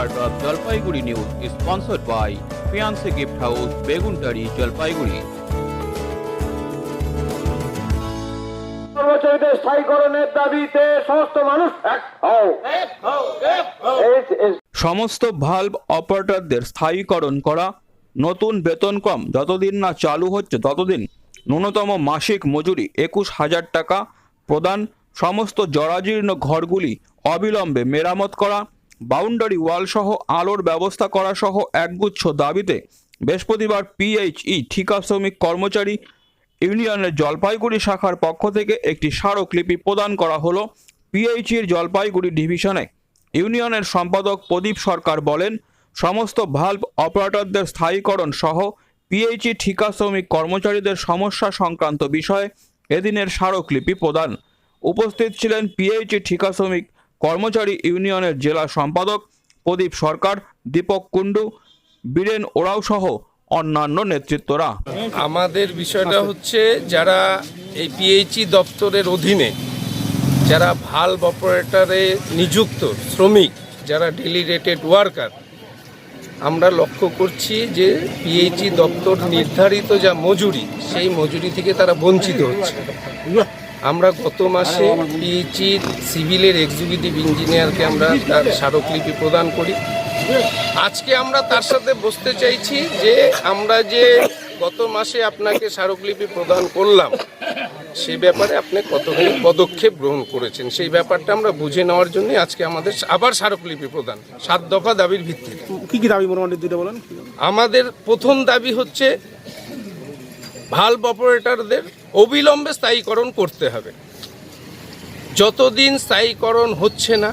part of Jalpaiguri News is sponsored by Fiancé Gift House, Beguntari, Jalpaiguri. কর্মচারীদের স্থায়ীকরণের দাবিতে সমস্ত মানুষ এক হও। সমস্ত ভালভ অপারেটরদের স্থায়ীকরণ করা, নতুন বেতনক্রম যতদিন না চালু হচ্ছে ততদিন ন্যূনতম মাসিক মজুরি 21,000 টাকা প্রদান, সমস্ত জরাজীর্ণ ঘরগুলি অবিলম্বে মেরামত করা, বাউন্ডারি ওয়াল সহ আলোর ব্যবস্থা করা সহ একগুচ্ছ দাবিতে বৃহস্পতিবার পিএইচই ঠিকা শ্রমিক কর্মচারী ইউনিয়নের জলপাইগুড়ি শাখার পক্ষ থেকে একটি স্মারকলিপি প্রদান করা হলো। পিএইচির জলপাইগুড়ি ডিভিশনে ইউনিয়নের সম্পাদক প্রদীপ সরকার বলেন, সমস্ত ভালভ অপারেটরদের স্থায়ীকরণ সহ পিএইচই ঠিকা শ্রমিক কর্মচারীদের সমস্যা সংক্রান্ত বিষয়ে এদিনের স্মারকলিপি প্রদান। উপস্থিত ছিলেন পিএইচই ঠিকা শ্রমিক কর্মচারী ইউনিয়নের জেলা সম্পাদক প্রদীপ সরকার, দীপক কুণ্ডু, বীরেন ওরাও সহ অন্যান্য নেতৃত্বরা। আমাদের বিষয়টা হচ্ছে যারা এই পিএইচই দপ্তরের অধীনে যারা ভালভ অপারেটরে নিযুক্ত শ্রমিক, যারা ডেলি রেটেড ওয়ার্কার, আমরা লক্ষ্য করছি যে পিএইচই দপ্তর নির্ধারিত যা মজুরি সেই মজুরি থেকে তারা বঞ্চিত হচ্ছে। আমরা গত মাসে পিএইচির সিভিলের এক্সিকিউটিভ ইঞ্জিনিয়ারকে আমরা তার স্মারকলিপি প্রদান করি। আজকে আমরা তার সাথে বসতে চাইছি যে আমরা যে গত মাসে আপনাকে স্মারকলিপি প্রদান করলাম সে ব্যাপারে আপনি কতখানি পদক্ষেপ গ্রহণ করেছেন সেই ব্যাপারটা আমরা বুঝে নেওয়ার জন্য আজকে আমাদের আবার স্মারকলিপি প্রদান 7 দফা দাবির ভিত্তিতে। কি কি দাবি মোটামুটি দুটো বলেন? আমাদের প্রথম দাবি হচ্ছে ভালভ অপারেটরদের অবিলম্বে স্থায়ীকরণ করতে হবে। যতদিন স্থায়ীকরণ হচ্ছে না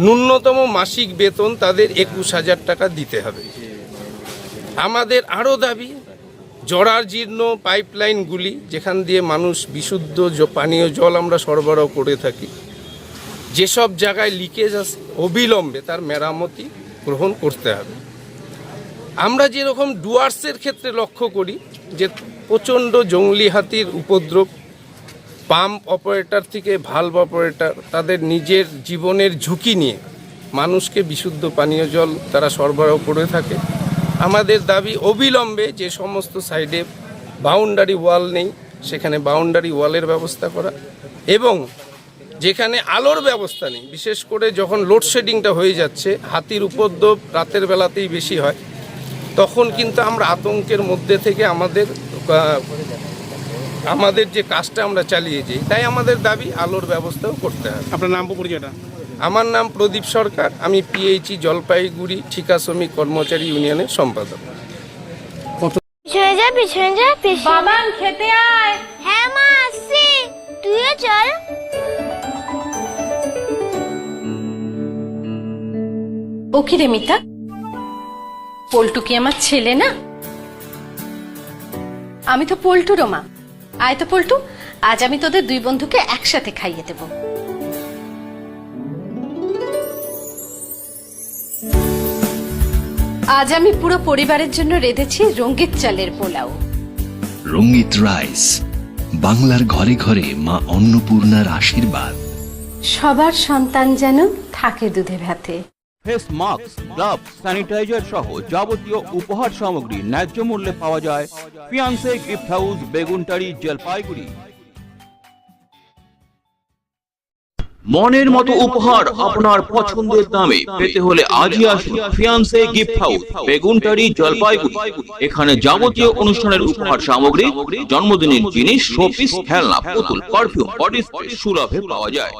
ন্যূনতম মাসিক বেতন তাদের 21,000 টাকা দিতে হবে। আমাদের আরও দাবি জরাজীর্ণ পাইপলাইনগুলি যেখান দিয়ে মানুষ বিশুদ্ধ পানীয় জল আমরা সরবরাহ করে থাকি, যেসব জায়গায় লিকেজ আছে অবিলম্বে তার মেরামতি গ্রহণ করতে হবে। আমরা যেরকম ডুয়ার্সের ক্ষেত্রে লক্ষ্য করি যে প্রচণ্ড জঙ্গলি হাতির উপদ্রব, পাম্প অপারেটর থেকে ভালভ অপারেটর তাদের নিজের জীবনের ঝুঁকি নিয়ে মানুষকে বিশুদ্ধ পানীয় জল তারা সরবরাহ করে থাকে। আমাদের দাবি অবিলম্বে যে সমস্ত সাইডে বাউন্ডারি ওয়াল নেই সেখানে বাউন্ডারি ওয়ালের ব্যবস্থা করা, এবং যেখানে আলোর ব্যবস্থা নেই, বিশেষ করে যখন লোডশেডিংটা হয়ে যাচ্ছে, হাতির উপদ্রব রাতের বেলাতেই বেশি হয়, তখন কিন্তু আমরা আতঙ্কের মধ্যে থেকে আমাদের যে কাজটা আমরা চালিয়ে যাই। তাই আমাদের দাবি আলোর ব্যবস্থাও করতে হবে। আপনার নাম পরিচয়টা? আমার নাম প্রদীপ সরকার, আমি পিএইচই জলপাইগুড়ি ঠিকা শ্রমিক কর্মচারী ইউনিয়নের সম্পাদক। পিছনে যা বাবান খেতে আয়। হ্যাঁ মা আসছি, তুইও চল। ও কি রে মিতা, পল্টু কি আমার ছেলে না? আমি তো পল্টুরও মা। আয় তো পল্টু, আজ আমি তোদের দুই বন্ধুকে একসাথে খাইয়ে দেব। আজ আমি পুরো পরিবারের জন্য রেঁধেছি রঙ্গিত চালের পোলাও। রঙ্গিত রাইস, বাংলার ঘরে ঘরে মা অন্নপূর্ণার আশীর্বাদ। সবার সন্তান যেন থাকে দুধে ভাতে। ফেস মাস্ক, গ্লাভস, স্যানিটাইজার সহ যাবতীয় উপহার সামগ্রী ন্যায্য মূল্যে পাওয়া যায় fiancée gift house, Beguntari, Jalpaiguri. মনের মতো উপহার আপনার পছন্দের দামে পেতে হলে আজই আসুন fiancée gift house, Beguntari, Jalpaiguri. এখানে যাবতীয় অনুষ্ঠানের উপহার সামগ্রী, জন্মদিনের জিনিস, শোপিস, খেলনা, পুতুল, পারফিউম, বডি স্প্রে সুলভে পাওয়া যায়।